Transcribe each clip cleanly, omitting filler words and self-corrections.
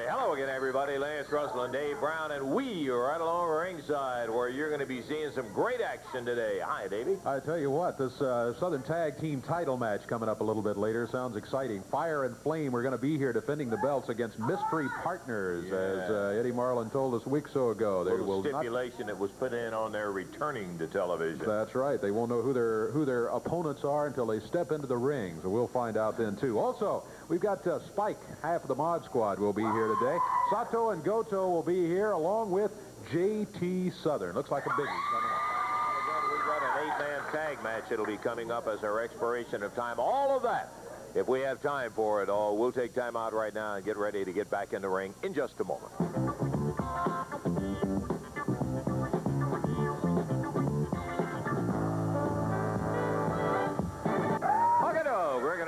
Hello again, everybody. Lance Russell and Dave Brown, and we are right along ringside where you're going to be seeing some great action today. Hi, Davey. I tell you what, this Southern Tag Team title match coming up a little bit later sounds exciting. Fire and Flame are going to be here defending the belts against Mystery Partners, as Eddie Marlin told us a week or so ago. There will stipulation that was put in on their returning to television. That's right. They won't know who their opponents are until they step into the ring, so we'll find out then, too. Also, we've got Spike, half of the Mod Squad, will be here today. Sato and Goto will be here along with J.T. Southern. Looks like a biggie coming up. Again, we've got an 8-man tag match that'll be coming up as our expiration of time. All of that, if we have time for it all, we'll take time out right now and get ready to get back in the ring in just a moment.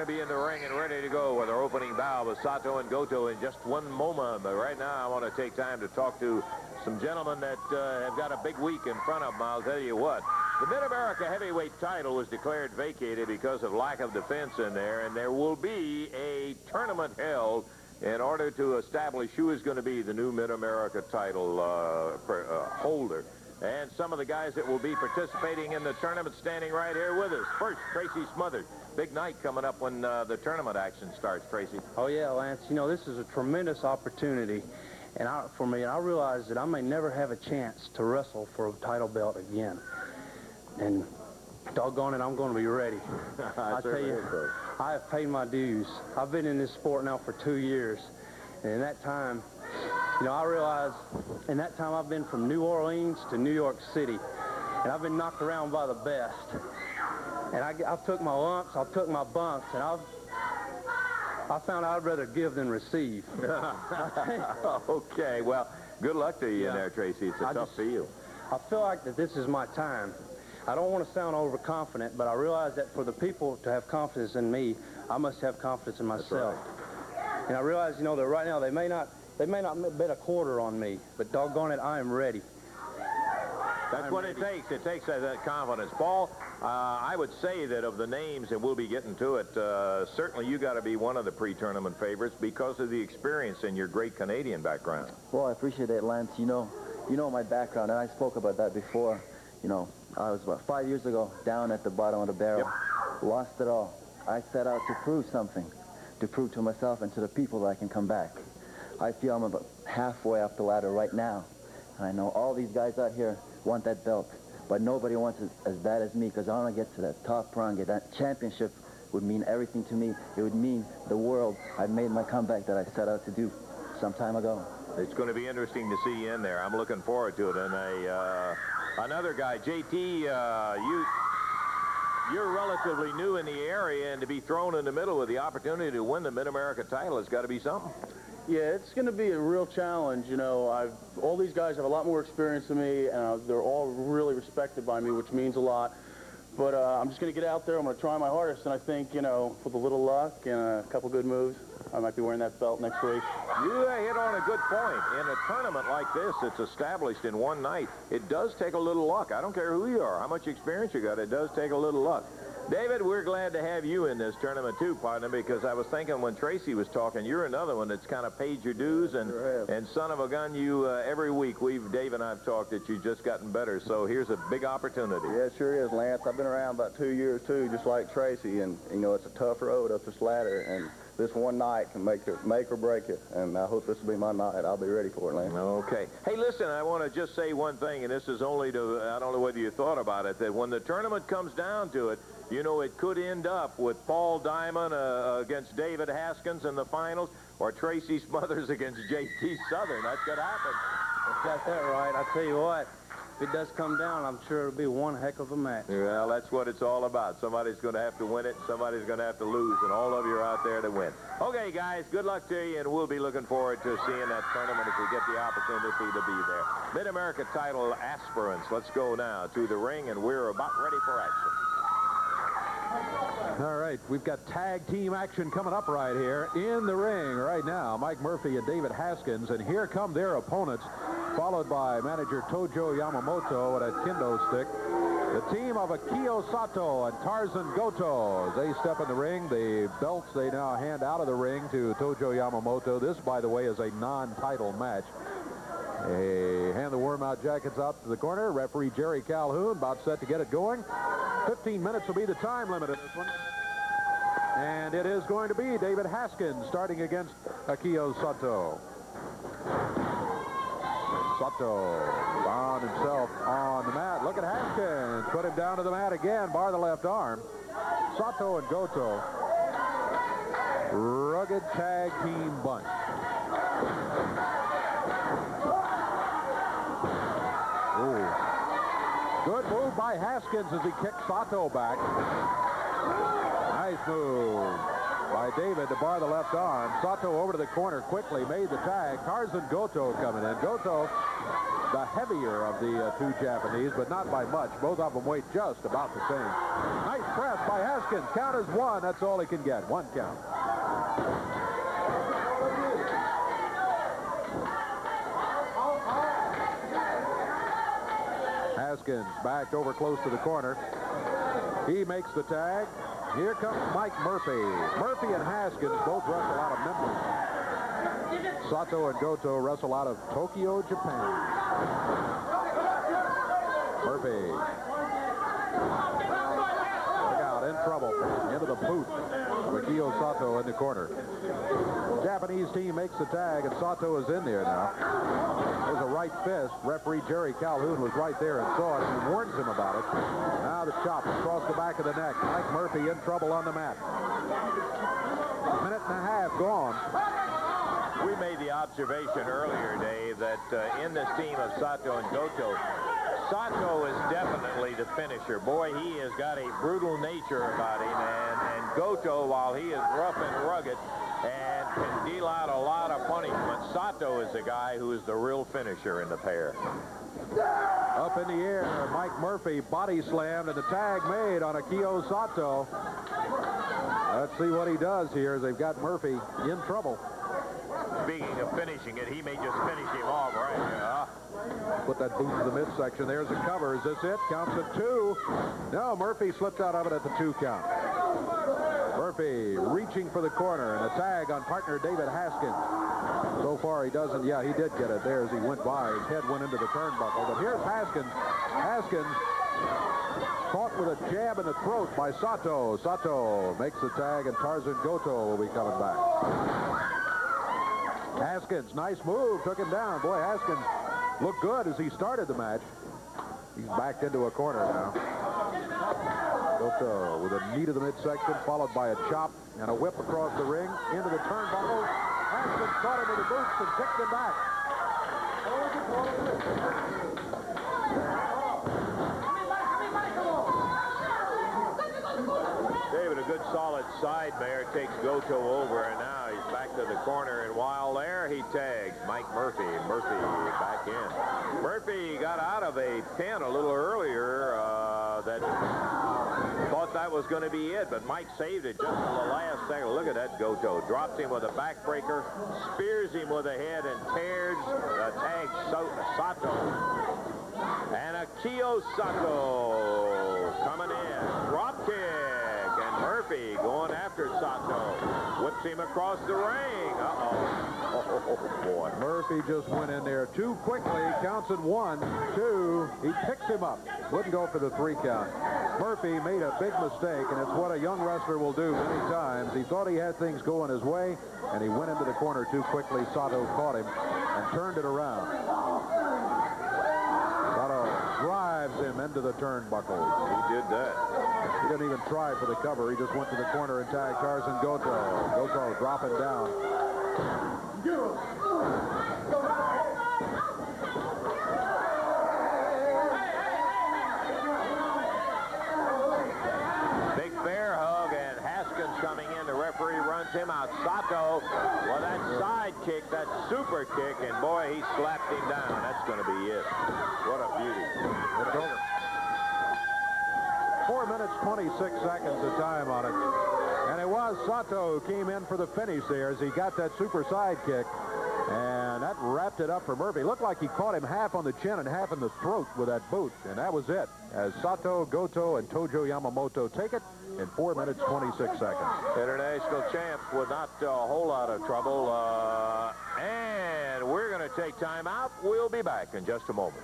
Be in the ring and ready to go with our opening bow with Sato and Goto in just one moment. But right now, I want to take time to talk to some gentlemen that have got a big week in front of them. I'll tell you what. The Mid-America Heavyweight title was declared vacated because of lack of defense in there, and there will be a tournament held in order to establish who is going to be the new Mid-America title holder. And some of the guys that will be participating in the tournament standing right here with us. First, Tracy Smothers. Big night coming up when the tournament action starts, Tracy. Oh, yeah, Lance. You know, this is a tremendous opportunity for me. And I realize that I may never have a chance to wrestle for a title belt again. And doggone it, I'm going to be ready. I tell you, I have paid my dues. I've been in this sport now for 2 years. And in that time, you know, I realize in that time I've been from New Orleans to New York City. And I've been knocked around by the best. And I've took my lumps, I've took my bumps, and I found I'd rather give than receive. Okay, well, good luck to you in there, Tracy. It's a tough field. I feel like that this is my time. I don't want to sound overconfident, but I realize that for the people to have confidence in me, I must have confidence in myself. Right. And I realize, you know, that right now they may not bet a quarter on me, but doggone it, I am ready. That's what it takes. It takes that confidence. Paul, I would say that of the names, and we'll be getting to it, certainly you got to be one of the pre-tournament favorites because of the experience and your great Canadian background. Well, I appreciate that, Lance. You know my background, and I spoke about that before. You know, I was about 5 years ago down at the bottom of the barrel, lost it all. I set out to prove something, to prove to myself and to the people that I can come back. I feel I'm about halfway up the ladder right now, and I know all these guys out here want that belt, but nobody wants it as bad as me, because I want to get to that top rung. Get that championship would mean everything to me. It would mean the world. I've made my comeback that I set out to do some time ago. It's going to be interesting to see you in there. I'm looking forward to it. And another guy, JT, you're relatively new in the area, and to be thrown in the middle with the opportunity to win the Mid-America title has got to be something. Yeah, it's going to be a real challenge. You know, all these guys have a lot more experience than me, and they're all really respected by me, which means a lot. But I'm just going to get out there. I'm going to try my hardest, and I think, you know, with a little luck and a couple good moves, I might be wearing that belt next week. You hit on a good point. In a tournament like this, it's established in one night. It does take a little luck. I don't care who you are, how much experience you got. It does take a little luck. David, we're glad to have you in this tournament too, partner, because I was thinking when Tracy was talking, you're another one that's kind of paid your dues, and son of a gun, you every week Dave and I've talked that you've just gotten better. So here's a big opportunity. Yeah, it sure is, Lance. I've been around about 2 years too, just like Tracy, and you know it's a tough road up this ladder, and this one night can make or break it, and I hope this will be my night. I'll be ready for it, Lance. Okay. Hey, listen, I want to just say one thing, and this is only to, I don't know whether you thought about it, that when the tournament comes down to it, you know, it could end up with Paul Diamond against David Haskins in the finals, or Tracy Smothers against J.T. Southern. That could happen. Got that right. I tell you what, if it does come down, I'm sure it'll be one heck of a match. Well, that's what it's all about. Somebody's going to have to win it, somebody's going to have to lose, and all of you are out there to win. Okay, guys, good luck to you, and we'll be looking forward to seeing that tournament if we get the opportunity to be there. Mid-America title aspirants. Let's go now to the ring, and we're about ready for action. All right, we've got tag team action coming up right here in the ring right now. Mike Murphy and David Haskins, and here come their opponents, followed by manager Tojo Yamamoto with a kendo stick. The team of Akio Sato and Tarzan Goto, as they step in the ring, the belts they now hand out of the ring to Tojo Yamamoto. This, by the way, is a non-title match. They hand the warm-out jackets out to the corner. Referee Jerry Calhoun about set to get it going. 15 minutes will be the time limit of this one. And it is going to be David Haskins starting against Akio Sato. Sato found himself on the mat. Look at Haskins. Put him down to the mat again. Bar the left arm. Sato and Goto. Rugged tag team bunch. Ooh. Good move by Haskins as he kicked Sato back. Nice move by David to bar the left arm. Sato over to the corner quickly, made the tag. Tarzan Goto coming in. Goto, the heavier of the two Japanese, but not by much. Both of them weigh just about the same. Nice press by Haskins. Count is one. That's all he can get. One count. Haskins backed over close to the corner. He makes the tag. Here comes Mike Murphy. Murphy and Haskins both wrestle out of Memphis. Sato and Goto wrestle out of Tokyo, Japan. Murphy. Look out, in trouble. Into the boot of Akio Sato in the corner. Japanese team makes the tag, and Sato is in there now. There's a right fist. Referee Jerry Calhoun was right there and saw it and warns him about it. Now the chop across the back of the neck. Mike Murphy in trouble on the mat. A minute and a half gone. We made the observation earlier, Dave, that in this team of Sato and Goto, Sato is definitely the finisher. Boy, he has got a brutal nature about him, and Goto, while he is rough and rugged and can deal out a lot of punishment, Sato is the guy who is the real finisher in the pair. Up in the air, Mike Murphy body slammed, and the tag made on Akio Sato. Let's see what he does here as they've got Murphy in trouble. Speaking of finishing it, he may just finish him off right here. Put that boot to the midsection. There's a cover. Is this it? Counts at 2. No, Murphy slipped out of it at the 2 count. Murphy reaching for the corner, and a tag on partner David Haskins. So far he doesn't. Yeah, he did get it there as he went by. His head went into the turnbuckle. But here's Haskins. Haskins caught with a jab in the throat by Sato. Sato makes the tag, and Tarzan Goto will be coming back. Haskins, nice move, took him down. Boy, Haskins looked good as he started the match. He's backed into a corner now. Goto with a knee to the midsection, followed by a chop and a whip across the ring into the turnbuckle. Haskins caught him with the boots and kicked him back. David, a good solid side mare takes Goto over, and now he's back to the corner, and while there, he tags Mike Murphy. Murphy back in. Murphy got out of a pin a little earlier that thought that was going to be it, but Mike saved it just in the last second. Look at that Goto. Drops him with a backbreaker, spears him with a head, and tears tags Sato. And Akio Sato coming in. Drop kick. Murphy going after Sato. Whips him across the ring. Oh, boy. Murphy just went in there too quickly. Counts at 1, 2. He picks him up. Wouldn't go for the 3 count. Murphy made a big mistake, and it's what a young wrestler will do many times. He thought he had things going his way, and he went into the corner too quickly. Sato caught him and turned it around. Sato drives him into the turnbuckle. He did that. He didn't even try for the cover. He just went to the corner and tagged Tarzan Goto. Goto dropping down. Big bear hug, and Haskins coming in. The referee runs him out. Sato, well, that side kick, that super kick, and boy, he slapped him down. That's going to be it. What a beauty. It's over. 4 minutes, 26 seconds of time on it. And it was Sato who came in for the finish there as he got that super side kick. And that front, wrapped it up for Murphy. Looked like he caught him half on the chin and half in the throat with that boot, and that was it. As Sato, Goto, and Tojo Yamamoto take it in 4 minutes, 26 seconds. International champs with not a whole lot of trouble. And we're going to take time out. We'll be back in just a moment.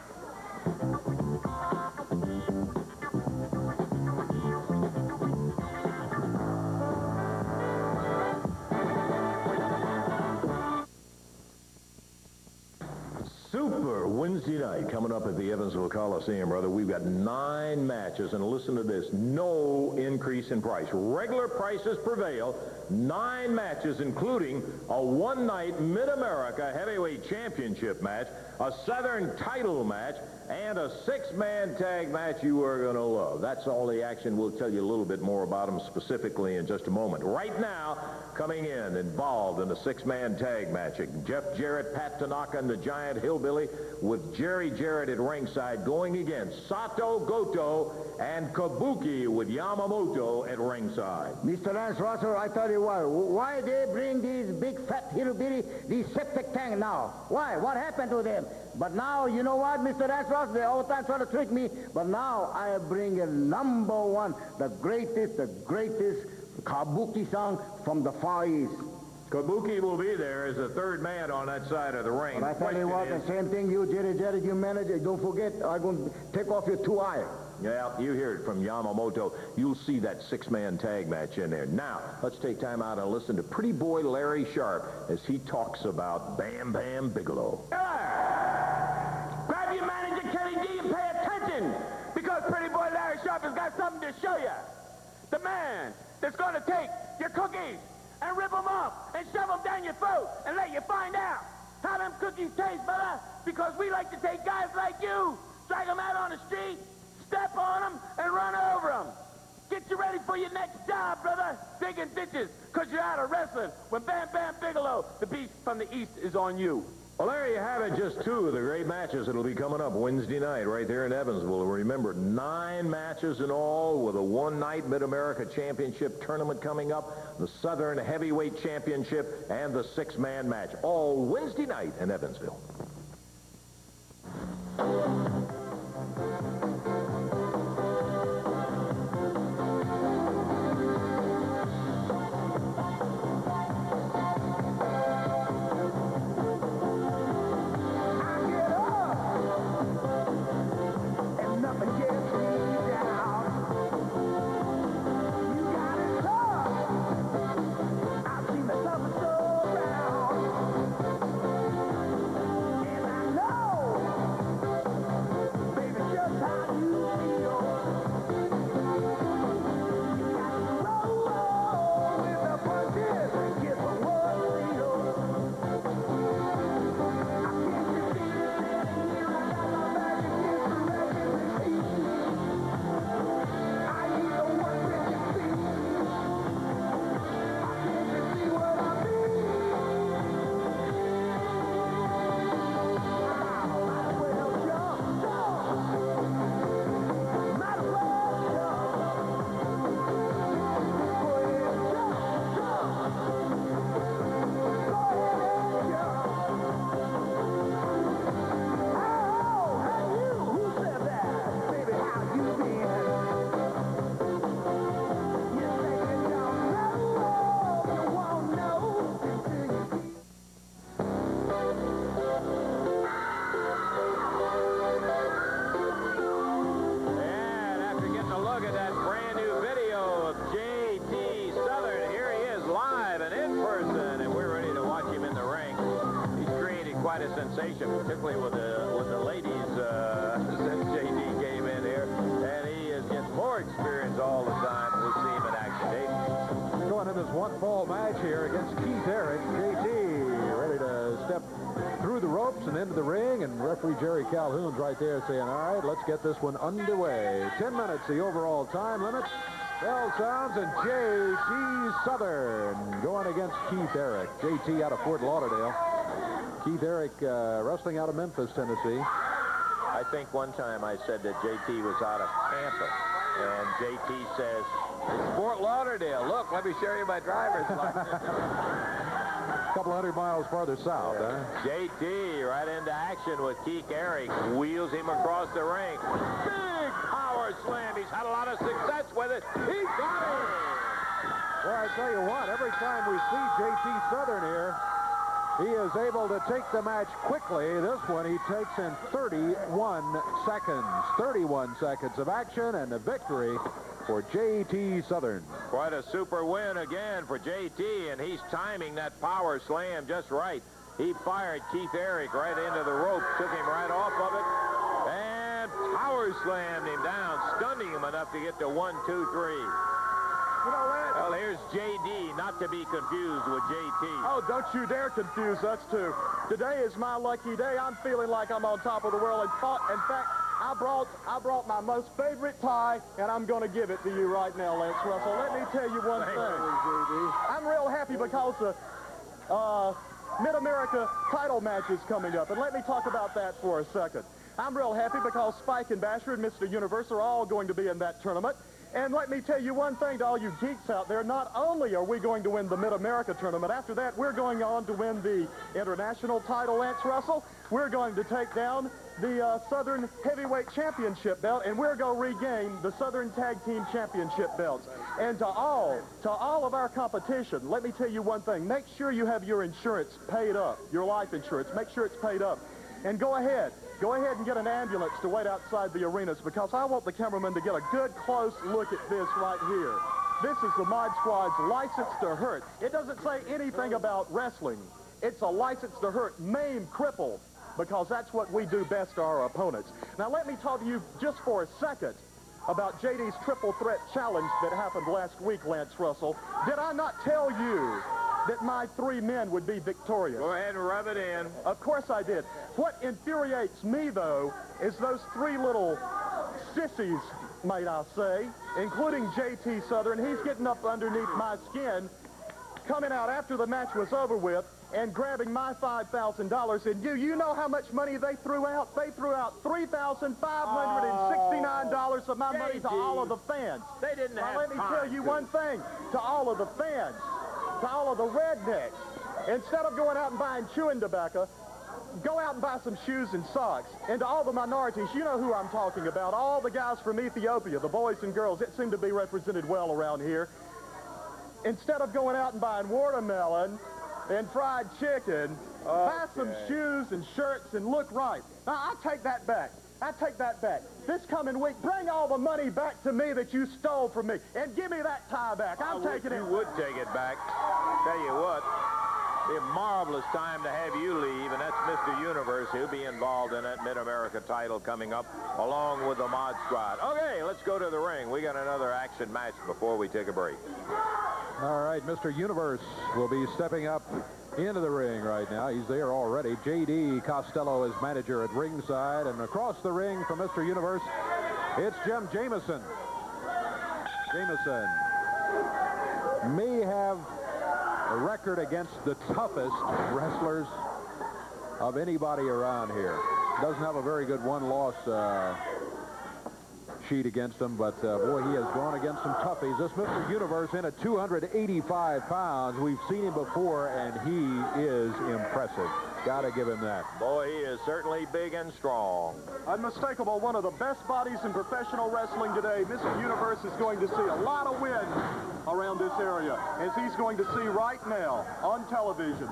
Super Wednesday night coming up at the Evansville Coliseum, brother. We've got 9 matches, and listen to this, no increase in price. Regular prices prevail. 9 matches, including a one-night Mid-America Heavyweight Championship match, a Southern title match, and a 6-man tag match you are going to love. That's all the action. We'll tell you a little bit more about them specifically in just a moment. Right now, coming in, involved in the 6-man tag match, Jeff Jarrett, Pat Tanaka, and the Giant Hillbilly, with Jerry Jarrett at ringside, going against Sato, Goto, and Kabuki with Yamamoto at ringside. Mr. Lance Russell, I tell you what, why they bring these big fat hillbilly, these septic tank now? Why? What happened to them? But now, you know what, Mr. Lance Russell, they all the time try to trick me, but now I bring a #1, the greatest Kabuki song from the Far East. Kabuki will be there as the 3rd man on that side of the ring. But I tell you what, the same thing, you, Jerry Jarrett, you manager, don't forget, I'm going to take off your 2 eyes. Yeah, you hear it from Yamamoto. You'll see that 6-man tag match in there. Now, let's take time out and listen to pretty boy Larry Sharp as he talks about Bam Bam Bigelow. Grab your manager, Kenny D, and pay attention, because pretty boy Larry Sharp has got something to show you. The man that's going to take your cookies and rip them up and shove them down your throat and let you find out how them cookies taste, brother, because we like to take guys like you, drag them out on the street, step on them, and run over them. Get you ready for your next job, brother, digging ditches, because you're out of wrestling when Bam Bam Bigelow, the beast from the East, is on you. Well, there you have it, just 2 of the great matches that'll be coming up Wednesday night right there in Evansville. Remember, 9 matches in all with a one-night Mid-America Championship tournament coming up, the Southern Heavyweight Championship, and the 6-man match, all Wednesday night in Evansville. Particularly with the ladies since JD came in here, and he is getting more experience all the time. We'll see him in action. Dave? Going in this 1-fall match here against Keith Eric. JT ready to step through the ropes and into the ring, and referee Jerry Calhoun's right there saying, all right, let's get this one underway. 10 minutes, the overall time limit. Bell sounds, and JT Southern going against Keith Eric. JT out of Fort Lauderdale. Keith Eric wrestling out of Memphis, Tennessee. I think one time I said that JT was out of Tampa, and JT says, it's Fort Lauderdale. Look, let me show you my driver's license. A couple 100 miles farther south, huh? JT right into action with Keith Eric. Wheels him across the ring. Big power slam. He's had a lot of success with it. He got it. Well, I tell you what, every time we see JT Southern here, he is able to take the match quickly. This one he takes in 31 seconds. 31 seconds of action and a victory for JT Southern. Quite a super win again for JT, and he's timing that power slam just right. He fired Keith Eric right into the rope, took him right off of it, and power slammed him down, stunning him enough to get to 1, 2, 3. You know what? Well, here's JD, not to be confused with JT. Oh, don't you dare confuse us two. Today is my lucky day. I'm feeling like I'm on top of the world. In fact, I brought my most favorite tie, and I'm going to give it to you right now, Lance Russell. Let me tell you one thing. I'm real happy because the Mid-America title match is coming up, and let me talk about that for a second. I'm real happy because Spike and Basher and Mr. Universe are all going to be in that tournament. And let me tell you one thing to all you geeks out there. Not only are we going to win the Mid-America tournament, after that, we're going on to win the international title, Lance Russell. We're going to take down the Southern Heavyweight Championship belt, and we're going to regain the Southern Tag Team Championship belts. And to all of our competition, let me tell you one thing. Make sure you have your insurance paid up, your life insurance. Make sure it's paid up. And go ahead and get an ambulance to wait outside the arenas, because I want the cameraman to get a good close look at this right here. This is the Mod Squad's license to hurt. It doesn't say anything about wrestling. It's a license to hurt, maim, cripple, because that's what we do best to our opponents. Now let me talk to you just for a second about JD's triple threat challenge that happened last week, Lance Russell. Did I not tell you that my 3 men would be victorious? Go ahead and rub it in. Of course I did. What infuriates me, though, is those 3 little sissies, might I say, including JT Southern. He's getting up underneath my skin, coming out after the match was over with, and grabbing my $5,000. And you know how much money they threw out? They threw out $3,569 of my money to all of the fans. They didn't have let me tell you one thing. To all of the fans, to all of the rednecks, instead of going out and buying chewing tobacco, go out and buy some shoes and socks. And to all the minorities, you know who I'm talking about. All the guys from Ethiopia, the boys and girls that seem to be represented well around here. Instead of going out and buying watermelon and fried chicken, buy some shoes and shirts and look right. Now, I take that back. I take that back. This coming week, bring all the money back to me that you stole from me, and give me that tie back. I'm taking it. You would take it back. Tell you what, it'd be a marvelous time to have you leave, and that's Mr. Universe. He'll be involved in that Mid-America title coming up, along with the Mod Squad. Okay, let's go to the ring. We got another action match before we take a break. All right, Mr. Universe will be stepping up into the ring right now. He's there already. J.D. Costello is manager at ringside, and across the ring from Mr. Universe, it's Jim Jameson. Jameson may have a record against the toughest wrestlers of anybody around here. Doesn't have a very good one-loss sheet against him, but boy, he has gone against some toughies. This Mr. Universe in at 285 pounds. We've seen him before, and he is impressive. Gotta give him that. Boy, he is certainly big and strong. Unmistakable, one of the best bodies in professional wrestling today. Mr. Universe is going to see a lot of wins around this area, as he's going to see right now on television.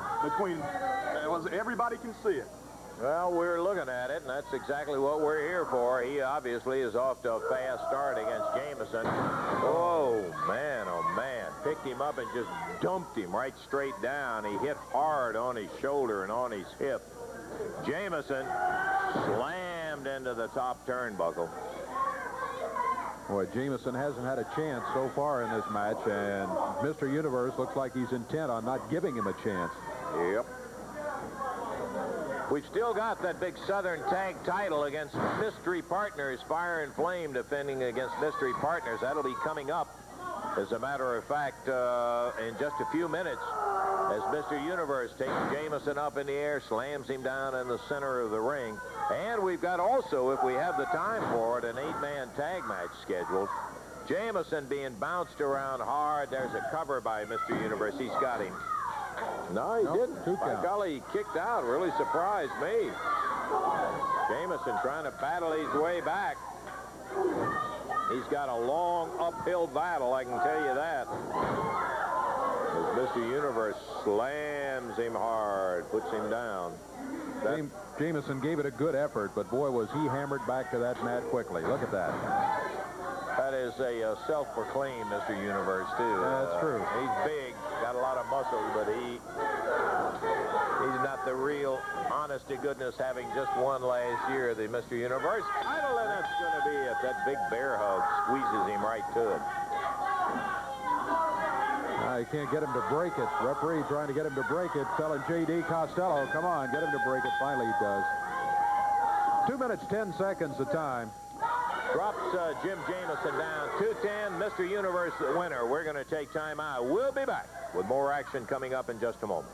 Everybody can see it. Well, we're looking at it, and that's exactly what we're here for. He obviously is off to a fast start against Jameson. Oh, man. Picked him up and just dumped him right straight down. He hit hard on his shoulder and on his hip. Jameson slammed into the top turnbuckle. Boy, Jameson hasn't had a chance so far in this match, and Mr. Universe looks like he's intent on not giving him a chance. Yep. We've still got that big Southern Tag title against Mystery Partners. Fire and Flame defending against Mystery Partners. That'll be coming up, as a matter of fact, in just a few minutes, as Mr. Universe takes Jameson up in the air, slams him down in the center of the ring. And we've got also, if we have the time for it, an 8-man tag match scheduled. Jameson being bounced around hard. There's a cover by Mr. Universe. He's got him. No, he didn't. By golly, he kicked out. Really surprised me. Jamison trying to battle his way back. He's got a long uphill battle, I can tell you that. As Mr. Universe slams him hard, puts him down. Jamison gave it a good effort, but boy, was he hammered back to that mat quickly. Look at that. That is a self-proclaimed Mr. Universe, too. That's true. He's big, got a lot of muscle, but he's not the real honest-to-goodness, having just won last year, the Mr. Universe title, and that's going to be it. That big bear hug squeezes him right to it. You can't get him to break it. Referee trying to get him to break it, telling J.D. Costello, come on, get him to break it. Finally, he does. 2 minutes, 10 seconds of time. Drops Jim Jamison down. 2-10, Mr. Universe the winner. We're going to take time out. We'll be back with more action coming up in just a moment.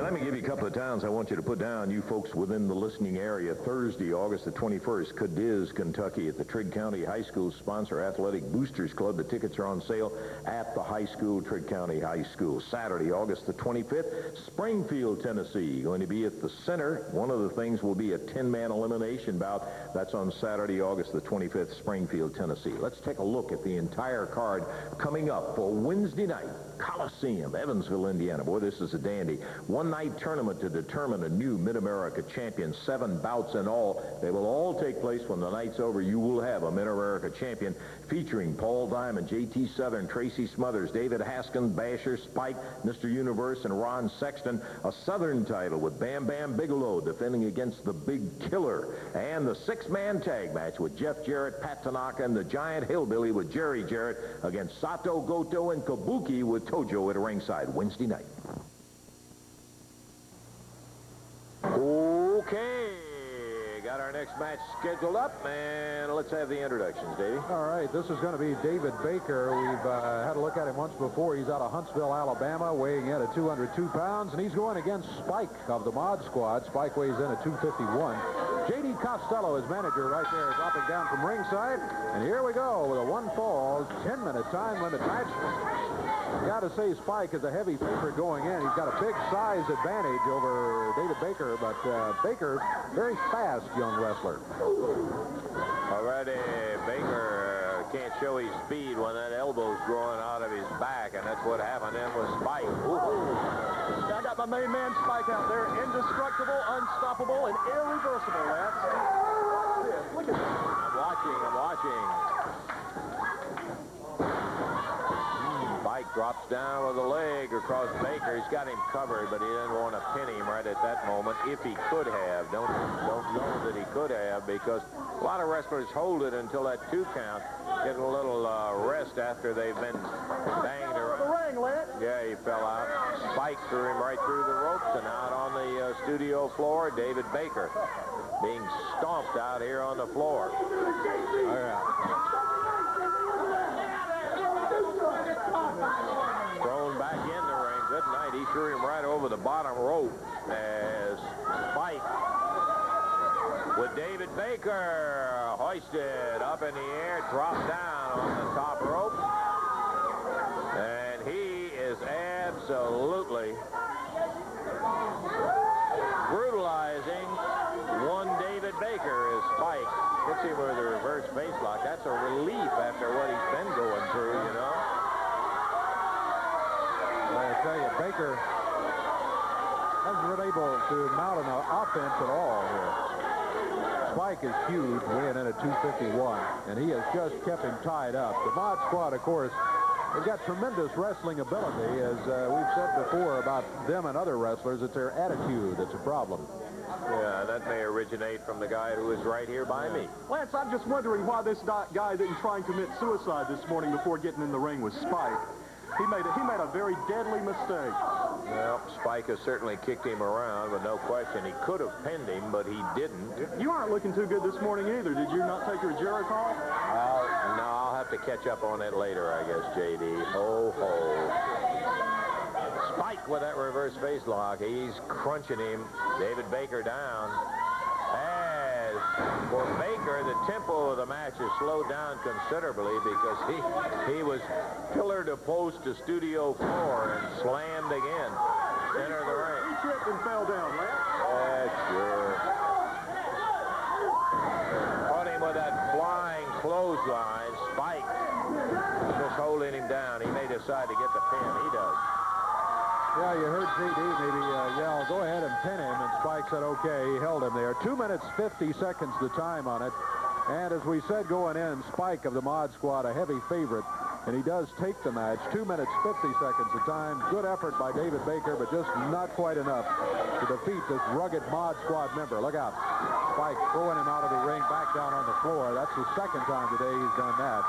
Let me give you a couple of towns I want you to put down, you folks within the listening area. Thursday, August the 21st, Cadiz, Kentucky, at the Trigg County High School Sponsor Athletic Boosters Club. The tickets are on sale at the high school, Trigg County High School. Saturday, August the 25th, Springfield, Tennessee, going to be at the center. One of the things will be a 10-man elimination bout. That's on Saturday, August the 25th, Springfield, Tennessee. Let's take a look at the entire card coming up for Wednesday night. Coliseum, Evansville, Indiana. Boy, this is a dandy. One-night tournament to determine a new Mid-America champion. 7 bouts in all. They will all take place when the night's over. You will have a Mid-America champion featuring Paul Diamond, J.T. Southern, Tracy Smothers, David Haskins, Basher, Spike, Mr. Universe, and Ron Sexton. A Southern title with Bam Bam Bigelow defending against the Big Killer. And the 6-man tag match with Jeff Jarrett, Pat Tanaka, and the Giant Hillbilly with Jerry Jarrett against Sato, Goto, and Kabuki with Tojo at ringside Wednesday night. Okay, got our next match scheduled up, and let's have the introductions, Davey. All right, this is going to be David Baker. We've had a look at him once before. He's out of Huntsville, Alabama, weighing in at 202 pounds, and he's going against Spike of the Mod Squad. Spike weighs in at 251. J.D. Costello, his manager, right there, dropping down from ringside. And here we go with a one-fall, 10-minute time limit match. Got to say, Spike is a heavy favorite going in. He's got a big size advantage over David Baker, but Baker, very fast young wrestler. Already, Baker can't show his speed when that elbow's growing out of his back, and that's what happened then with Spike. I got my main man Spike out there, indestructible, unstoppable, and irreversible, Lance. Look at this. I'm watching. Spike drops down with a leg across Baker. He's got him covered, but he didn't want to pin him right at that moment. If he could have, don't know that he could have, because a lot of wrestlers hold it until that 2 count, getting a little rest after they've been banged around. The ring, Lance. Yeah, he fell out. Spike threw him right through the ropes, and out on the studio floor, David Baker being stomped out here on the floor. All right. Thrown back in the ring. Good night. He threw him right over the bottom rope as Spike with David Baker hoisted up in the air, dropped down on the top rope. And he is absolutely brutalizing one David Baker as Spike hits him with a reverse face lock. That's a relief after what he's been going through, you know. I tell you, Baker hasn't been able to mount an offense at all here. Spike is huge, weighing in at 251, and he has just kept him tied up. The Mod Squad, of course, they've got tremendous wrestling ability. As we've said before about them and other wrestlers, it's their attitude that's a problem. Yeah, that may originate from the guy who is right here by me. Lance, I'm just wondering why this guy didn't try and commit suicide this morning before getting in the ring with Spike. He made a very deadly mistake. Well, Spike has certainly kicked him around, but no question. He could have pinned him, but he didn't. You aren't looking too good this morning either. Did you not take your Geritol? No, I'll have to catch up on it later, I guess, J.D. Ho, ho. Spike with that reverse face lock. He's crunching him. David Baker down as For Baker, the tempo of the match has slowed down considerably because he was pillar to post to studio floor and slammed again. Center of the ring. He tripped and fell down, Lance. Sure. Caught him with that flying clothesline. Spike just holding him down. He may decide to get the pin. He does. Yeah, you heard JD maybe yell, go ahead and pin him, and Spike said, okay. He held him there. 2 minutes, 50 seconds the time on it. And as we said going in, Spike of the Mod Squad, a heavy favorite, and he does take the match. 2 minutes, 50 seconds the time. Good effort by David Baker, but just not quite enough to defeat this rugged Mod Squad member. Look out. Spike throwing him out of the ring, back down on the floor. That's the second time today he's done that.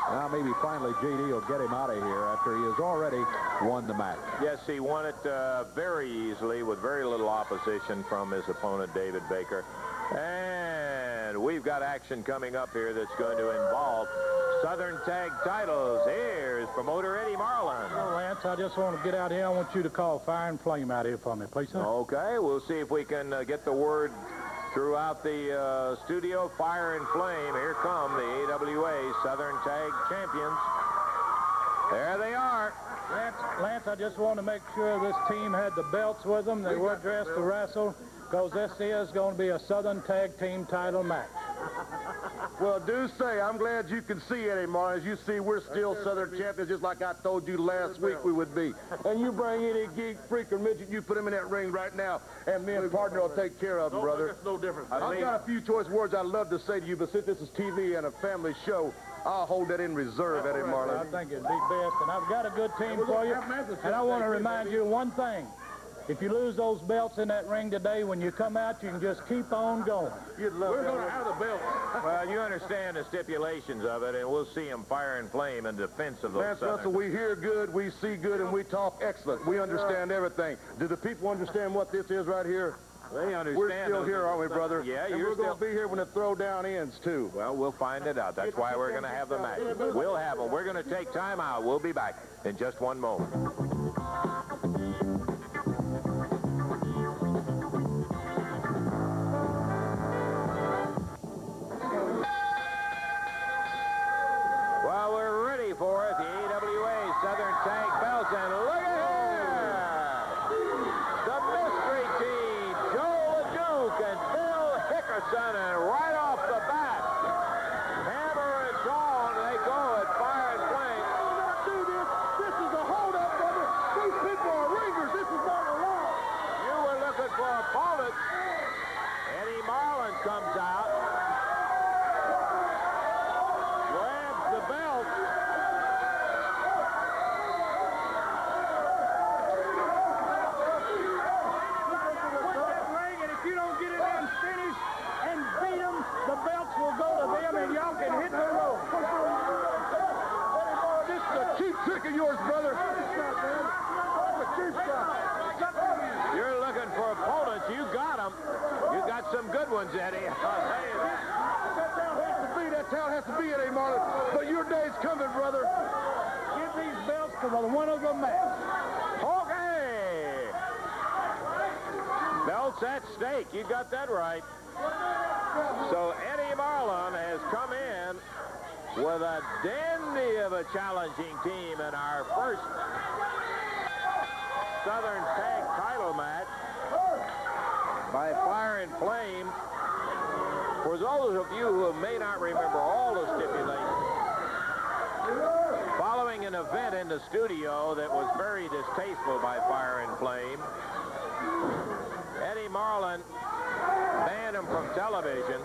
Now maybe finally JD will get him out of here after he has already won the match. Yes, he won it very easily with very little opposition from his opponent, David Baker. And we've got action coming up here that's going to involve Southern Tag Titles. Here's promoter Eddie Marlin. Well, Lance, I just want to get out here. I want you to call Fire and Flame out here for me, please, sir. Okay, we'll see if we can get the word throughout the studio. Fire and Flame. Here come the AWA Southern Tag Champions. There they are. Lance, I just want to make sure this team had the belts with them. They were dressed to wrestle, because this is going to be a Southern Tag Team title match. Well, do say, I'm glad you can see, Eddie Marlin. As you see, we're still Southern champions, just like I told you last week we would be. And you bring any geek, freak, or midget, you put him in that ring right now, and me and partner will take care of him, brother. It's no different. I've got a few choice words I'd love to say to you, but since this is TV and a family show, I'll hold that in reserve, Eddie Marlin. I think it'd be best, and I've got a good team for you. And I want to remind you one thing. If you lose those belts in that ring today, when you come out, you can just keep on going. You'd love We're going to have the belts. Well, you understand the stipulations of it, and we'll see him Fire and Flame in defense of those Lance Southern. Russell, we hear good, we see good, and we talk excellent. We understand everything. Do the people understand what this is right here? They understand. We're still here, aren't we, brother? Yeah, and you're we're going to be here when the throwdown ends, too. Well, we'll find it out. That's why we're going to have the match. We'll have them. We're going to take time out. We'll be back in just one moment. Well, we're ready for it. The AWA Southern Tag Belts, and look at here! The mystery team, Joe LeDuc and Bill Hickerson, and right off the bat, hammer and tong, they go at Fire and Flame. Do not do this. This is a hold-up, brother. These people are ringers. This is not a law. You were looking for opponents. Eddie Marlin comes out, grabs the belt. And if you don't get it in finished and beat them, the belts will go to them, and y'all can hit the road. This is a cheap trick of yours, brother. You're looking for opponents. You got them. You got some good ones, Eddie. I'll tell you that. That town has to be Eddie Marlin. But your day's coming, brother. Give these belts to the one of the match. Okay. Belts at stake. You got that right. So Eddie Marlin has come in with a dandy of a challenging team in our first Southern Tag title match by Fire and Flame. For those of you who may not remember all the stipulations, following an event in the studio that was very distasteful by Fire and Flame, Eddie Marlin banned him from television.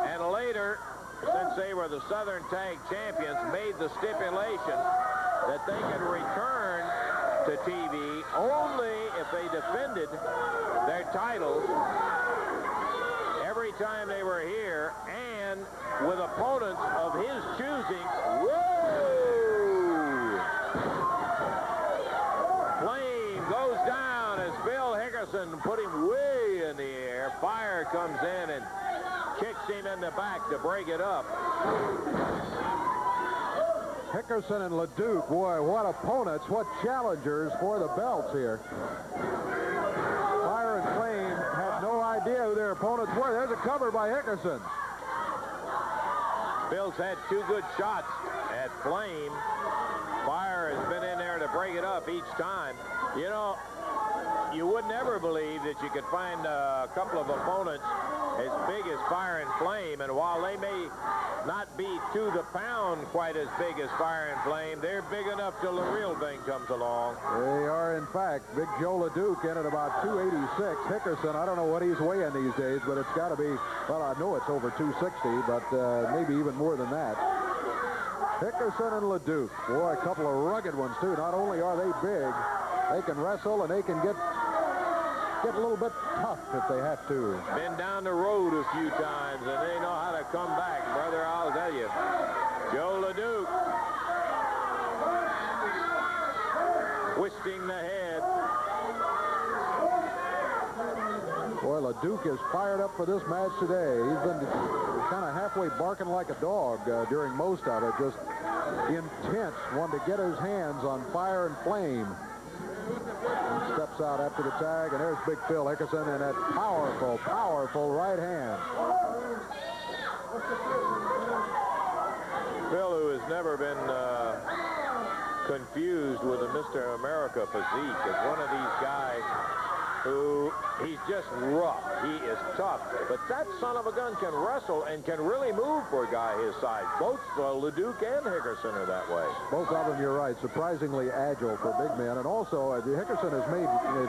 And later, since they were the Southern Tag Champions, made the stipulation that they could return to TV only if they defended their titles every time they were here and with opponents of his choosing. Whoa! Flame goes down as Bill Hickerson put him way in the air. Fire comes in and kicks him in the back to break it up. Hickerson and LeDuc, boy, what opponents, what challengers for the belts here. Fire and Flame had no idea idea who their opponents were. There's a cover by Hickerson. Bill's had 2 good shots at Flame. Fire has been in there to break it up each time. You know, you would never believe that you could find a couple of opponents as big as Fire and Flame, and while they may not be to the pound quite as big as Fire and Flame, they're big enough till the real thing comes along. They are, in fact. Big Joe LeDuc in at about 286. Hickerson, I don't know what he's weighing these days, but it's got to be, well, I know it's over 260, but maybe even more than that. Hickerson and LeDuc. Boy, a couple of rugged ones, too. Not only are they big, they can wrestle and they can get a little bit tough if they have to. Been down the road a few times, and they know how to come back, brother, I'll tell you. Joe LeDuc twisting the head. Boy, LeDuc is fired up for this match today. He's been kind of halfway barking like a dog during most of it. Just intense, wanting to get his hands on Fire and Flame. He steps out after the tag, and there's Big Phil Hickerson in that powerful, powerful right hand. Phil, who has never been confused with a Mr. America physique, is one of these guys who, he's just rough. He is tough. But that son of a gun can wrestle and can really move for a guy his size. Both LeDuc and Hickerson are that way. Both of them, you're right, surprisingly agile for big men. And also, Hickerson has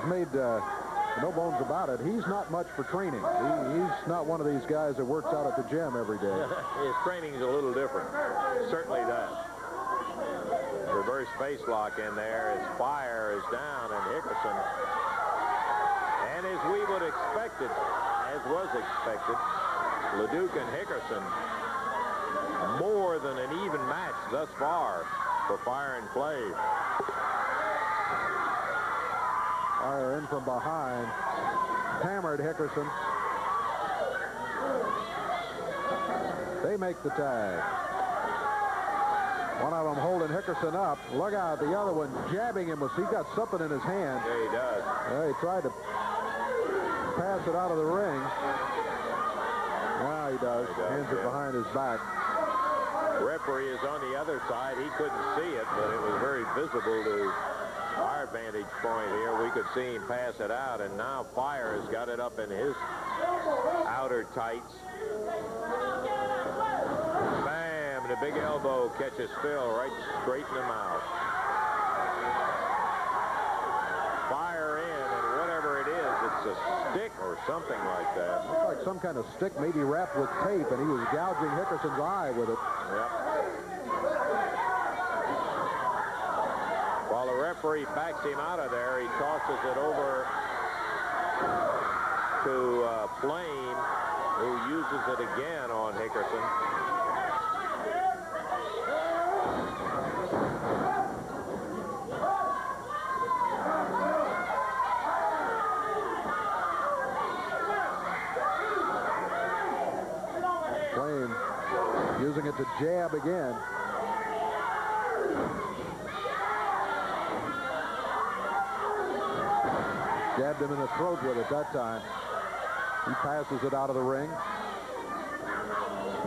made no bones about it. He's not much for training. He's not one of these guys that works out at the gym every day. His training's a little different. Certainly that. Reverse face lock in there as Fire is down, and Hickerson. And as we would expect it, as was expected, LeDuc and Hickerson, more than an even match thus far for Fire and Flame. Fire in from behind, hammered Hickerson. They make the tag. One of them holding Hickerson up. Look out, the other one jabbing him. He got something in his hand. Yeah, he does. He tried to pass it out of the ring. Now he does. Hands it behind his back. Referee is on the other side. He couldn't see it, but it was very visible to our vantage point here. We could see him pass it out, and now Fire has got it up in his outer tights. Bam! The big elbow catches Phil right straight in the mouth. Fire in, and whatever it is, it's a stick or something like that. Looks like some kind of stick, maybe wrapped with tape, and he was gouging Hickerson's eye with it. Yep. While the referee backs him out of there, he tosses it over to Flame, who uses it again on Hickerson. Flame using it to jab again. Jabbed him in the throat with it that time. He passes it out of the ring.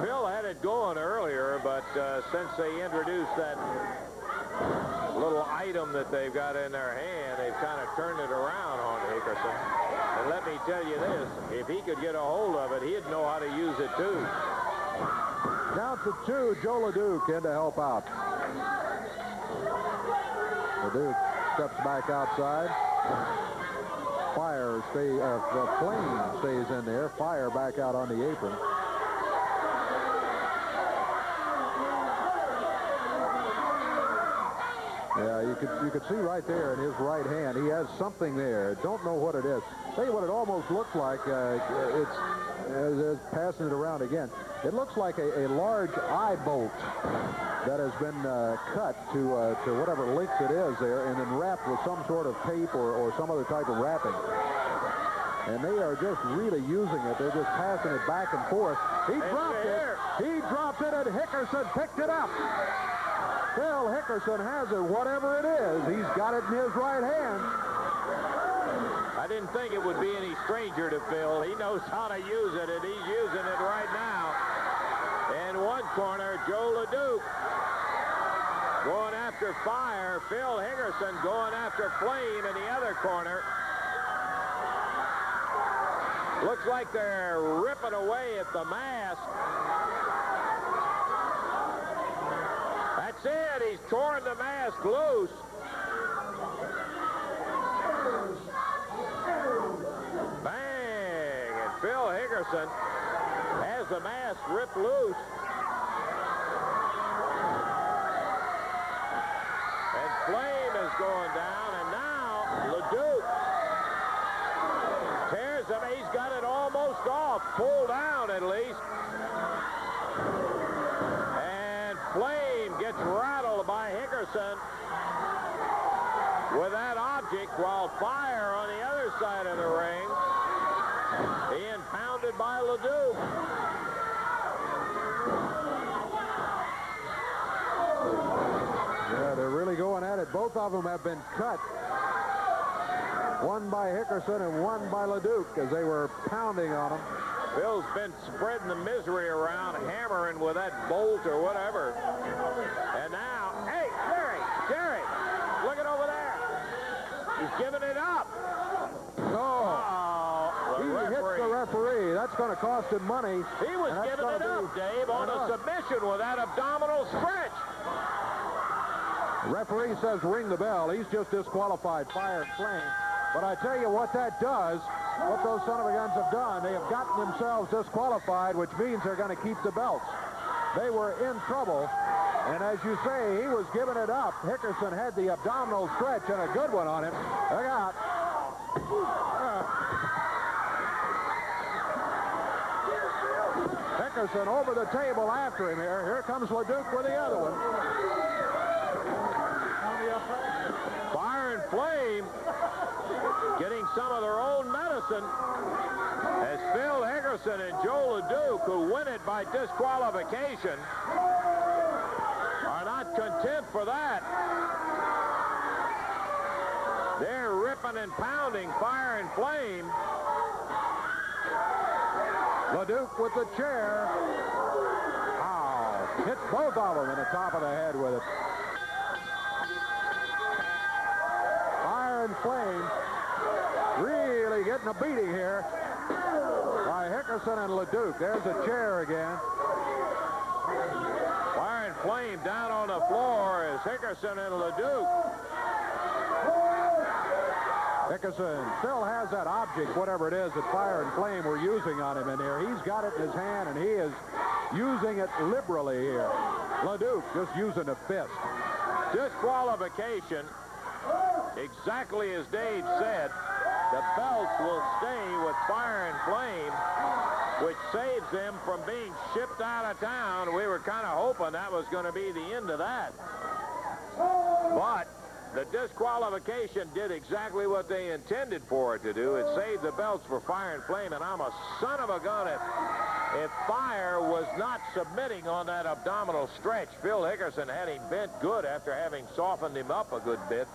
Bill had it going earlier, but since they introduced that little item that they've got in their hand, they've kind of turned it around on Hickerson. And let me tell you this, if he could get a hold of it, he'd know how to use it too. Down to 2, Joe LeDuc in to help out. LeDuc steps back outside. Flame stays in there. Fire back out on the apron. Yeah, you could see right there in his right hand, he has something there. Don't know what it is. Tell you what it almost looks like. It's passing it around again. It looks like a large eye bolt that has been cut to whatever length it is there, and then wrapped with some sort of tape or some other type of wrapping. And they are just really using it. They're just passing it back and forth. He dropped it. He dropped it, and Hickerson picked it up. Phil Hickerson has it, whatever it is. He's got it in his right hand. I I didn't think it would be any stranger to Phil. He knows how to use it, and he's using it right now. In one corner, Joe LeDuc going after Fire. Phil Hickerson going after Flame in the other corner. Looks like they're ripping away at the mask. That's it. He's torn the mask loose. Bang! And Phil Hickerson has the mask ripped loose. And Flame is going down, and now LeDuc tears him. He's got it almost off, pulled down at least. And Flame gets rattled by Hickerson with that object, while Fire on the other side of the ring being pounded by LeDuc. Yeah, they're really going at it. Both of them have been cut. One by Hickerson and one by LeDuc as they were pounding on him. Phil's been spreading the misery around, hammering with that bolt or whatever. And now, hey, Jerry, look it over there. He's giving it up. He hits the referee. That's going to cost him money. He was giving it up, Dave, on a submission with that abdominal stretch. The referee says ring the bell. He's just disqualified Fire and Flame. But I tell you what that does, what those son of a guns have done, they have gotten themselves disqualified, which means they're going to keep the belts. They were in trouble, and as you say, he was giving it up. Hickerson had the abdominal stretch and a good one on him. Look out. Hickerson over the table after him here. Here comes LeDuc with the other one. Fire and Flame getting some of their own medicine as Phil Hickerson and Joe LeDuc, who win it by disqualification, are not content for that. They're ripping and pounding Fire and Flame. LeDuc with the chair. Oh, hit both of them in the top of the head with it. Fire and Flame really getting a beating here by Hickerson and LeDuc. There's a chair again. Fire and Flame down on the floor as Hickerson and LeDuc. Hickerson still has that object, whatever it is that Fire and Flame were using on him in there. He's got it in his hand, and he is using it liberally here. LeDuc just using a fist. Disqualification, exactly as Dave said. The belts will stay with Fire and Flame, which saves them from being shipped out of town. We were kind of hoping that was going to be the end of that. But the disqualification did exactly what they intended for it to do. It saved the belts for Fire and Flame, and I'm a son of a gun if Fire was not submitting on that abdominal stretch. Phil Hickerson had him bent good after having softened him up a good bit.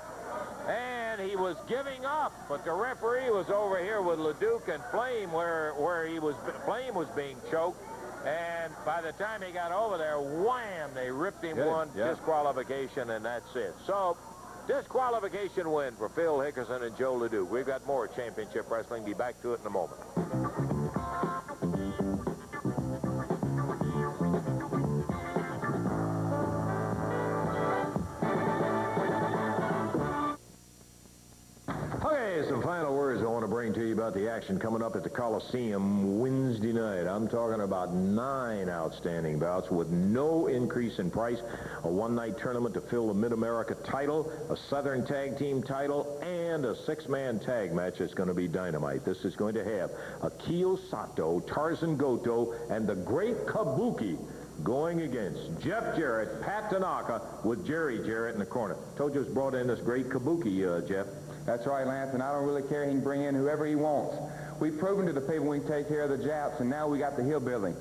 And he was giving up, but the referee was over here with LeDuc and Flame where Flame was being choked. And by the time he got over there, wham, they ripped him disqualification, and that's it. So, disqualification win for Phil Hickerson and Joe LeDuc. We've got more championship wrestling. Be back to it in a moment. Okay, some final words I want to bring to you about the action coming up at the Coliseum Wednesday night. I'm talking about 9 outstanding bouts with no increase in price, a one-night tournament to fill the Mid-America title, a Southern Tag Team title, and a 6-man tag match that's going to be dynamite. This is going to have Akio Sato, Tarzan Goto, and the Great Kabuki going against Jeff Jarrett, Pat Tanaka, with Jerry Jarrett in the corner. Told you it's brought in this Great Kabuki, Jeff. That's right, Lance, and I don't really care. He can bring in whoever he wants. We've proven to the people we can take care of the Japs, and now we got the hillbilly.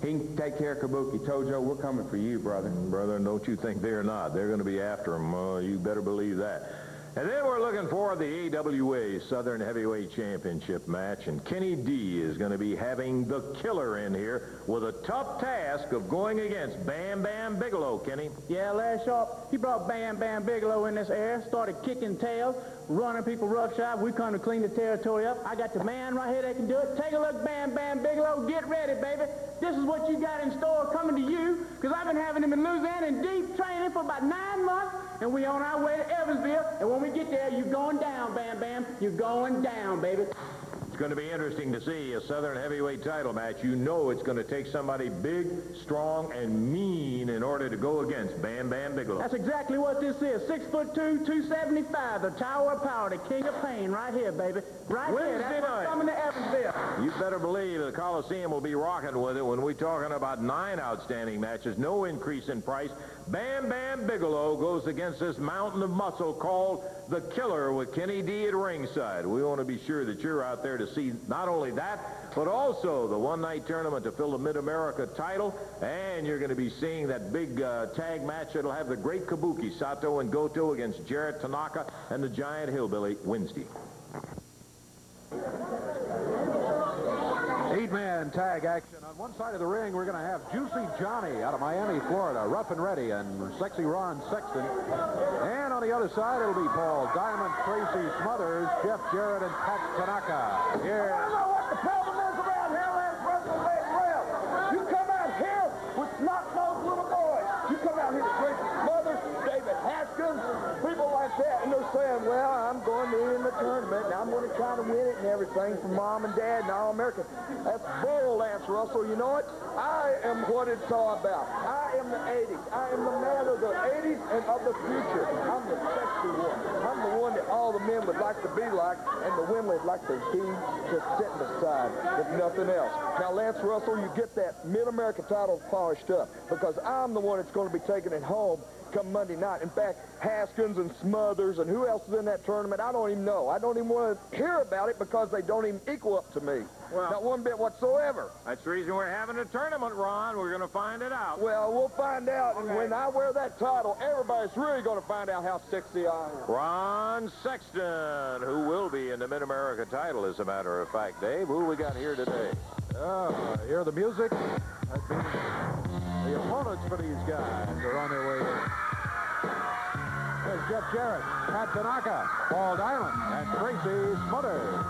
He can take care of Kabuki. Tojo, we're coming for you, brother. Brother, don't you think they're not. They're going to be after him. You better believe that. And then we're looking for the AWA Southern Heavyweight Championship match, and Kenny D is going to be having the Killer in here with a tough task of going against Bam Bam Bigelow. Kenny? Yeah, Larry Sharp, he brought Bam Bam Bigelow in this air, started kicking tails, running people roughshod. We come to clean the territory up. I got the man right here that can do it. Take a look, Bam Bam Bigelow. Get ready, baby. This is what you got in store coming to you, because I've been having him in Louisiana in deep training for about 9 months, and we on our way to Evansville, and when we get there, you're going down, Bam Bam. You're going down, baby. It's going to be interesting to see a Southern Heavyweight title match. You know it's going to take somebody big, strong, and mean in order to go against Bam Bam Bigelow. That's exactly what this is. 6'2", 275, the Tower of Power, the King of Pain, right here, baby. Right Wednesday here. That's what's coming to Evansville. You better believe the Coliseum will be rocking with it when we're talking about 9 outstanding matches, no increase in price. Bam Bam Bigelow goes against this mountain of muscle called the Killer with Kenny D at ringside. We want to be sure that you're out there to see not only that, but also the one-night tournament to fill the Mid-America title, and you're going to be seeing that big tag match that'll have the great Kabuki, Sato and Goto against Jarrett Tanaka and the Giant Hillbilly Wednesday. 8-man tag action. On one side of the ring, we're going to have Juicy Johnny out of Miami, Florida, Rough and Ready, and Sexy Ron Sexton. And on the other side, it'll be Paul Diamond, Tracy Smothers, Jeff Jarrett, and Pat Tanaka. Here. I don't know what the problem is around here, Lance Russell, well. You come out here with snot-nosed little boys. You come out here to Tracy Smothers, David Haskins, people like that, and they're saying, well, I'm going to be in the tournament, and I'm going to try to win it and everything for Mom and Dad and All-American. That's bull, Lance Russell. You know it? I am what it's all about. I am the 80s. I am the man of the 80s and of the future. I'm the sexy one. I'm the one that all the men would like to be like, and the women would like to be just sitting beside, if nothing else. Now, Lance Russell, you get that Mid-America title polished up, because I'm the one that's going to be taking it home come Monday night. In fact, Haskins and Smothers and who else is in that tournament, I don't even know. I don't even want to hear about it because they don't even equal up to me. Well, not one bit whatsoever. That's the reason we're having a tournament, Ron. We're going to find it out. Well, we'll find out. Okay. And when I wear that title, everybody's really going to find out how sexy I am. Ron Sexton, who will be in the Mid-America title, as a matter of fact. Dave, who we got here today? Hear the music? That means the opponents for these guys are on their way in. There's Jeff Jarrett, Pat Tanaka, Paul Diamond, and Tracy Smothers.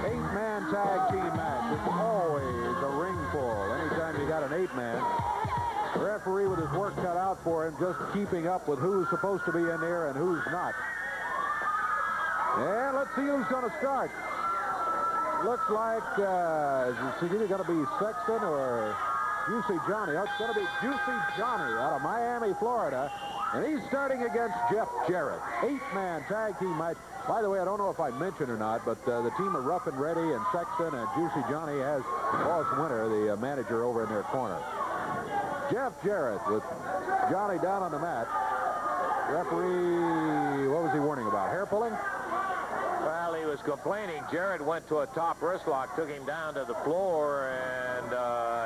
8-man tag team match. It's always a ring full. Anytime you got an 8-man, the referee with his work cut out for him, just keeping up with who's supposed to be in there and who's not. And let's see who's going to start. Looks like it's either going to be Sexton or Juicy Johnny. Oh, it's going to be Juicy Johnny out of Miami, Florida. And he's starting against Jeff Jarrett. 8-man tag team match. By the way, I don't know if I mentioned or not, but the team of Rough and Ready and Sexton and Juicy Johnny has Ross Winter, the manager, over in their corner. Jeff Jarrett with Johnny down on the mat. Referee, what was he warning about? Hair pulling? Well, he was complaining. Jarrett went to a top wrist lock, took him down to the floor, and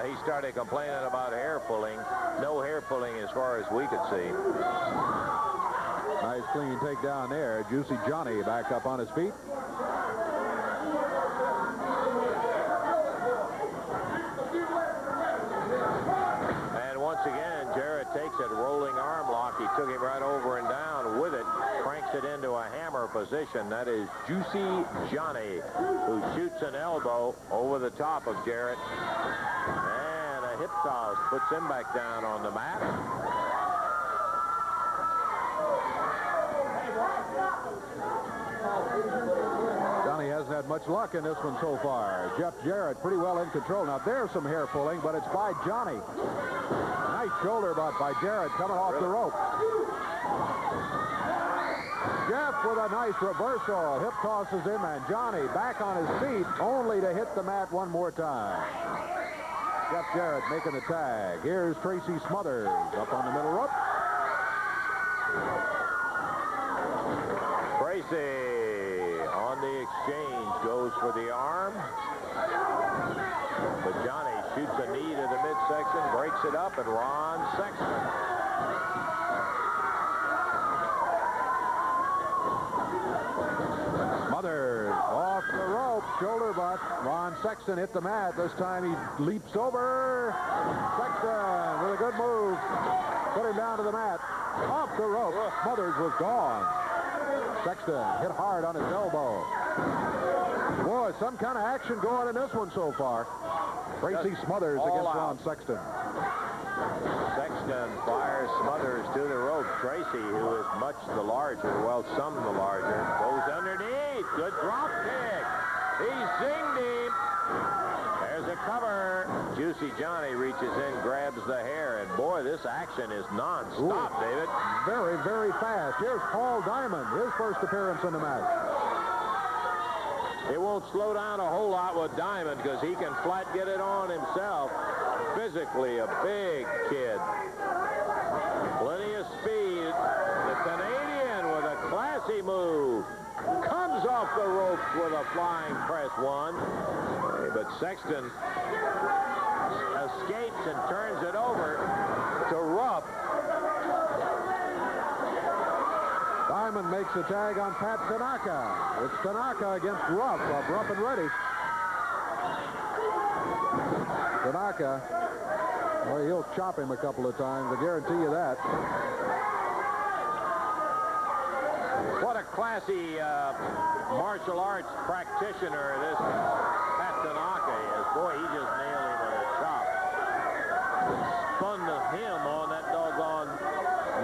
he started complaining about hair pulling. No hair pulling as far as we could see. Nice clean takedown there. Juicy Johnny back up on his feet. And once again, Jarrett takes it, rolling arm lock. He took him right over and down with it. Cranks it into a hammer position. That is Juicy Johnny, who shoots an elbow over the top of Jarrett. And a hip toss puts him back down on the mat. Johnny hasn't had much luck in this one so far. Jeff Jarrett pretty well in control. Now, there's some hair pulling, but it's by Johnny. Nice shoulder butt by Jarrett coming off the rope. Jeff with a nice reversal. Hip tosses him, and Johnny back on his feet, only to hit the mat one more time. Jeff Jarrett making the tag. Here's Tracy Smothers up on the middle rope. Tracy on the exchange goes for the arm. But Johnny shoots a knee to the midsection, breaks it up, and Ron Sexton shoulder, but Ron Sexton hit the mat. This time he leaps over. Sexton with a good move. Put him down to the mat. Off the rope. Smothers was gone. Sexton hit hard on his elbow. Boy, some kind of action going in this one so far. Tracy Smothers against Ron Sexton. Sexton fires Smothers to the rope. Tracy, who is much the larger, well, some the larger, goes underneath. Good drop kick. He zinged him. There's a cover. Juicy Johnny reaches in, grabs the hair, and boy, this action is non-stop, David. Very, very fast. Here's Paul Diamond, his first appearance in the match. It won't slow down a whole lot with Diamond because he can flat get it on himself. Physically a big kid. Plenty of speed. The Canadian with a classy move. Comes off the ropes with a flying press one. But Sexton escapes and turns it over to Rupp. Diamond makes the tag on Pat Tanaka. It's Tanaka against Rupp of Rupp and Ready. Tanaka, well, he'll chop him a couple of times, I guarantee you that. What a classy martial arts practitioner this Pat Tanaka is. Boy, he just nailed him with a chop. Spun him on that doggone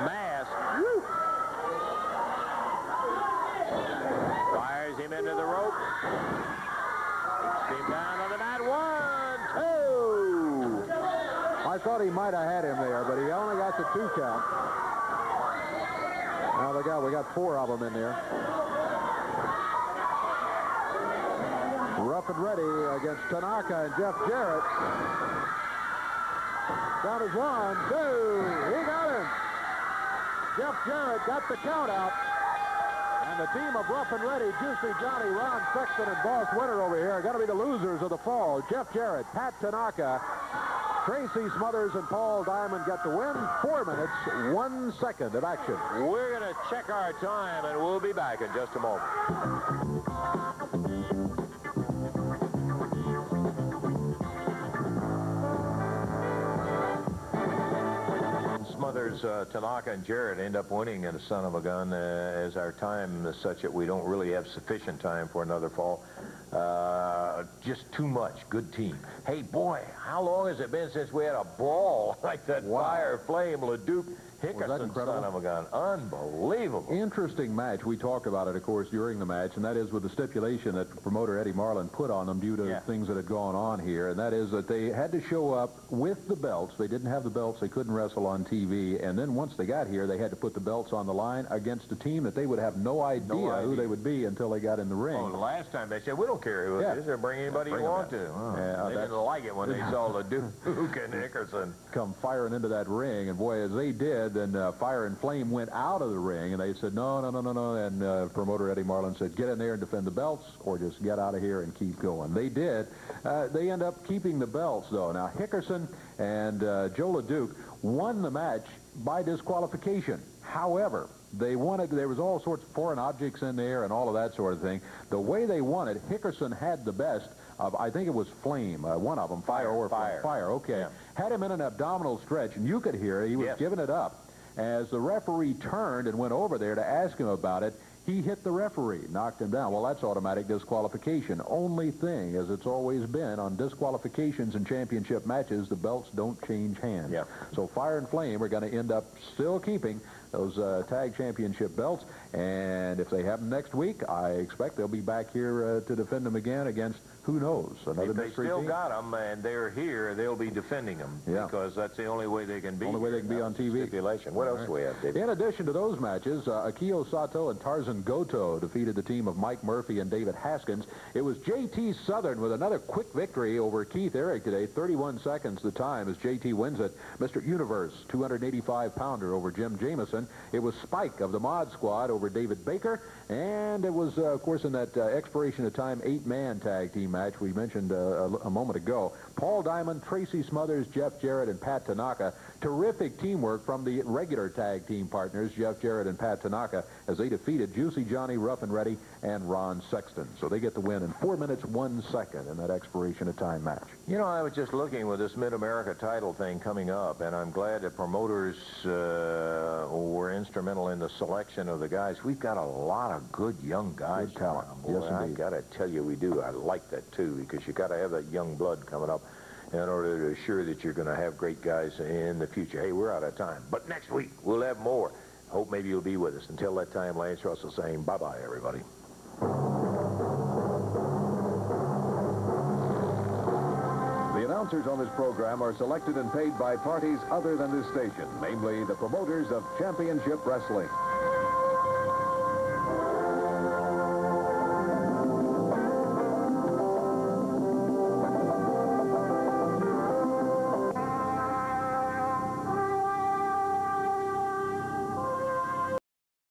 mask. Woo! Fires him into the rope. Takes him down on the mat. 1, 2. I thought he might have had him there, but he only got the 2 count. Now we got 4 of them in there. Rupp and Ready against Tanaka and Jeff Jarrett. Count is 1, 2. He got him. Jeff Jarrett got the count out. And the team of Rupp and Ready, Juicy Johnny, Ron Sexton, and Boss Winter over here are going to be the losers of the fall. Jeff Jarrett, Pat Tanaka, Tracy Smothers, and Paul Diamond get the win. 4 minutes, 1 second of action. We're going to check our time, and we'll be back in just a moment. Smothers, Tanaka, and Jarrett end up winning in a son of a gun as our time is such that we don't really have sufficient time for another fall. Just too much. Good team. Hey, boy, how long has it been since we had a brawl like that? Fire Flame LeDuc Hickerson son of a gun? Unbelievable. Interesting match. We talked about it, of course, during the match, and that is with the stipulation that promoter Eddie Marlin put on them due to things that had gone on here, and that is that they had to show up with the belts. They didn't have the belts. They couldn't wrestle on TV, and then once they got here, they had to put the belts on the line against a team that they would have no idea who they would be until they got in the ring. Oh, the last time they said, we don't care who it is. They'll bring anybody you want to. Oh, they didn't like it when they saw LeDuc and Hickerson come firing into that ring, and boy, as they did, then Fire and Flame went out of the ring, and they said, no, and promoter Eddie Marlin said, get in there and defend the belts, or just get out of here and keep going. They did. They end up keeping the belts, though. Now, Hickerson and Joe LeDuc won the match by disqualification. However, they wanted, there was all sorts of foreign objects in there and all of that sort of thing. The way they won it, Hickerson had the best of, I think it was Flame, one of them, Fire, okay. Yeah. Had him in an abdominal stretch, and you could hear he was giving it up. As the referee turned and went over there to ask him about it, he hit the referee, knocked him down. Well, that's automatic disqualification. Only thing, as it's always been, on disqualifications in championship matches, the belts don't change hands. Yep. So Fire and Flame are going to end up still keeping those tag championship belts, and if they have them next week, I expect they'll be back here to defend them again against, who knows, another mystery team. If they still got them and they're here, they'll be defending them, because that's the only way they can be. Only way they can be on TV. Stipulation. What else do we have, David? In addition to those matches, Akio Sato and Tarzan Goto defeated the team of Mike Murphy and David Haskins. It was J.T. Southern with another quick victory over Keith Eric today, 31 seconds the time as J.T. wins it. Mr. Universe, 285-pounder over Jim Jamison. It was Spike of the Mod Squad over David Baker, and it was, of course, in that expiration of time 8-man tag team match we mentioned a moment ago. Paul Diamond, Tracy Smothers, Jeff Jarrett, and Pat Tanaka. Terrific teamwork from the regular tag team partners, Jeff Jarrett and Pat Tanaka, as they defeated Juicy Johnny, Rough and Ready, and Ron Sexton. So they get the win in 4 minutes, 1 second in that expiration of time match. You know, I was just looking with this Mid-America title thing coming up, and I'm glad that promoters were instrumental in the selection of the guys. We've got a lot of good young guys. Good talent. Boy, Yes, I indeed. got to tell you, we do. I like that, too, because you got to have that young blood coming up in order to assure that you're going to have great guys in the future. Hey, we're out of time. But next week, we'll have more. Hope maybe you'll be with us. Until that time, Lance Russell saying bye-bye, everybody. The announcers on this program are selected and paid by parties other than this station, namely the promoters of Championship Wrestling.